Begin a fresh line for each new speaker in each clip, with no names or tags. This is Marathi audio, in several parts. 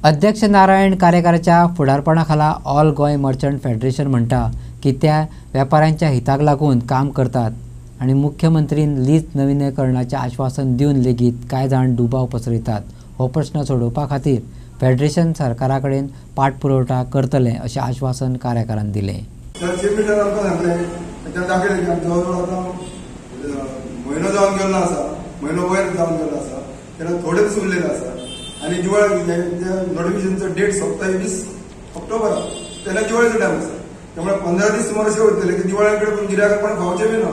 अध्यक्ष नारायण कारेकाराच्या फुडारपणाखाला ऑल गोय मर्चंट फेडरेशन म्हणटा की त्या व्यापाऱ्यांच्या हिताक लागून काम करतात आणि मुख्यमंत्रीन लीज नवीनीकरणाचे आश्वासन दिवन लेगीत कांय जाण दुबाव पसरयतात। हो प्रश्न सोडोवपा खातीर फेडरेशन सरकारा कडेन पाठपुरवठा करतले अशें आश्वासन कारेकारान दिलें।
म्हयनो जावन गेल्लो आसा, म्हयनो वयर जावन गेल्लो आसा, तेन्ना थोडेच उरलेले आसा आनी दिवाळी नोटिफिकेशनचो डेट सोंपता 20 ऑक्टोबर तेन्ना दिवाळीचो टायम आसा। त्यामुळे 15 दीस सुमार अशें वयतले की दिवाळे कडेन गिरायक पण खावचें बी ना,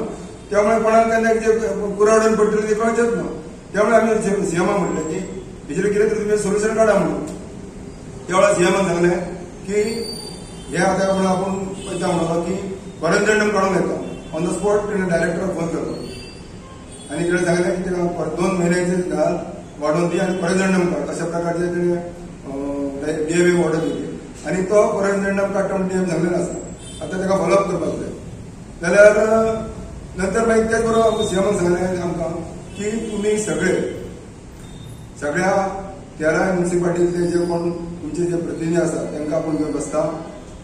त्यामुळे कोणाक केन्ना कितें कुरावडून पडटलें तें कळचेंच ना। त्यामुळे आमी सीएमा म्हटलें की हेजेर कितें तरी तुमी सोल्युशन काडा म्हणून। त्या वेळार सीएमान सांगलें की हे आतां म्हणून आपूण पयता म्हणलो की क्वॉरंटायन काडूंक येता ऑन द स्पॉट डायरेक्टराक फोन करता आनी तेणें सांगलें की 2 म्हयन्याचे घाल वाडोवन दी आनी क्वॉरंटायन काड अशा प्रकारचे तेणें डीएमए ऑर्डर दिली आनी तो क्वॉरंटायन काडटा म्हणून डीएम सांगलेलो आसा। आतां तेका फॉलोअप करपाक जाय जाल्यार नंतर मागीर तेच बरोबर सीएमान सांगलें आमकां की तुमी सगळ्या 13 म्युनिसिपालिटीचे जे कोण तुमचे जे प्रतिनिधी आसा तांकां आपूण घेवन बसता,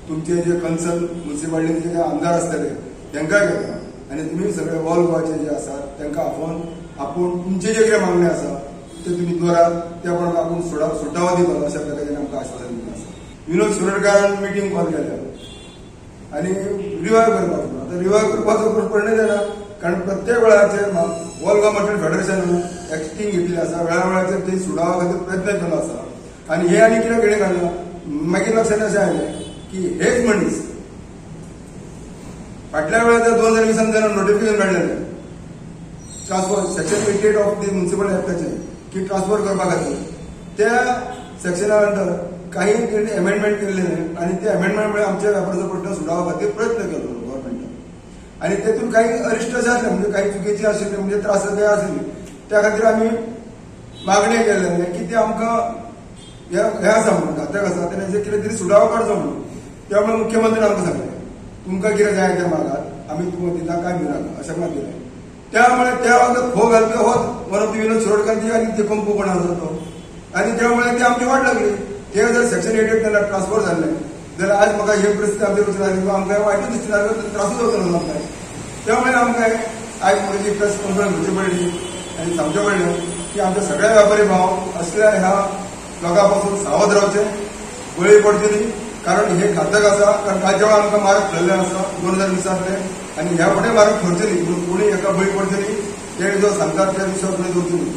तुमचे जे कन्सर्न म्युनिसिपालिटीचे जे आमदार आसतले तांकांय घेता आनी तुमी सगळे ऑल गोवाचे जे आसात तांकां आपूण तुमचे जे कितें मागणी आसा ते तुमी दवरात, त्या प्रमाणे आपूण सुटावो दितलो अशा प्रकारे आमकां आश्वासन दिलें आसा। विनोद शिरोडकारान मिटींग कॉल केल्या आनी रिवायव करपाचो। आतां रिवायव करपाचो पडणे जायना कारण प्रत्येक वेळाचेर all Goa merchant federation acting घेतली आसा, वेळाचेर ती सुडावा खातीर प्रयत्न केलो आसा आनी हे आनी कितें घडये काडला मागीर लक्षांत अशें आयलें की हेच मनीस फाटल्या वेळार 2020 जेन्ना नोटिफिकेशन काडलेलें transfer section 88 of the municipal एक्टाचें की ट्रान्सफर करपा खातीर त्या सेक्शना अंडर काही अमेंडमेंट केल्ले आनी ते अमेंडमेंट आमच्या व्यापाराचो प्रश्न सुडावा खातीर प्रयत्न केलो गव्हर्मेंटान आनी तेतून काही अरिश्ट अशें आसलें म्हणजे काही चुकीची आशिल्ली म्हणजे त्रासदायक आशिल्ली त्या खातीर आमी मागणी केल्ले की ते आमकां हे आसा म्हणून घातक आसा तेणें कितें तरी सुडावो काडचो म्हणून। त्यामुळे मुख्यमंत्र्यान आमकां सांगलें तुमकां कितें जाय तें मागात आमी तुमकां दिता काय भिनाका अशें मात दिलें। त्यामुळे त्या वांगडा खो घालपी होच वन ऑफ द विनोद शिरोडकार आनी ते कंपू कोण आसा तो आनी त्यामुळे ती आमची वाट लागली। ते जर सेक्शन 88 तेन्ना ट्रान्सफर जाल्लें जाल्यार आज म्हाका हे परिस्थिती आमच्या वचून आसली आमकां वायटूच दिसता त्रासूच जातलो आमकां। त्यामुळे आमकां आयज म्हजी प्रेस कॉन्फरन्स घेवची पडली आनी सांगचें पडलें की आमच्या सगळ्या व्यापारी भाव असल्या ह्या लोकां पासून सावध रावचे, बळी पडचें न्ही कारण हे घातक आसा। कारण कालच्या वेळार आमकां मारक ठरलें आसा 2020 आनी ह्या फुडें मारक ठरचें न्ही, कोणी एका बळी पडचें न्ही, ते जो सांगतात त्या दिसा फुडें दवरचें न्ही।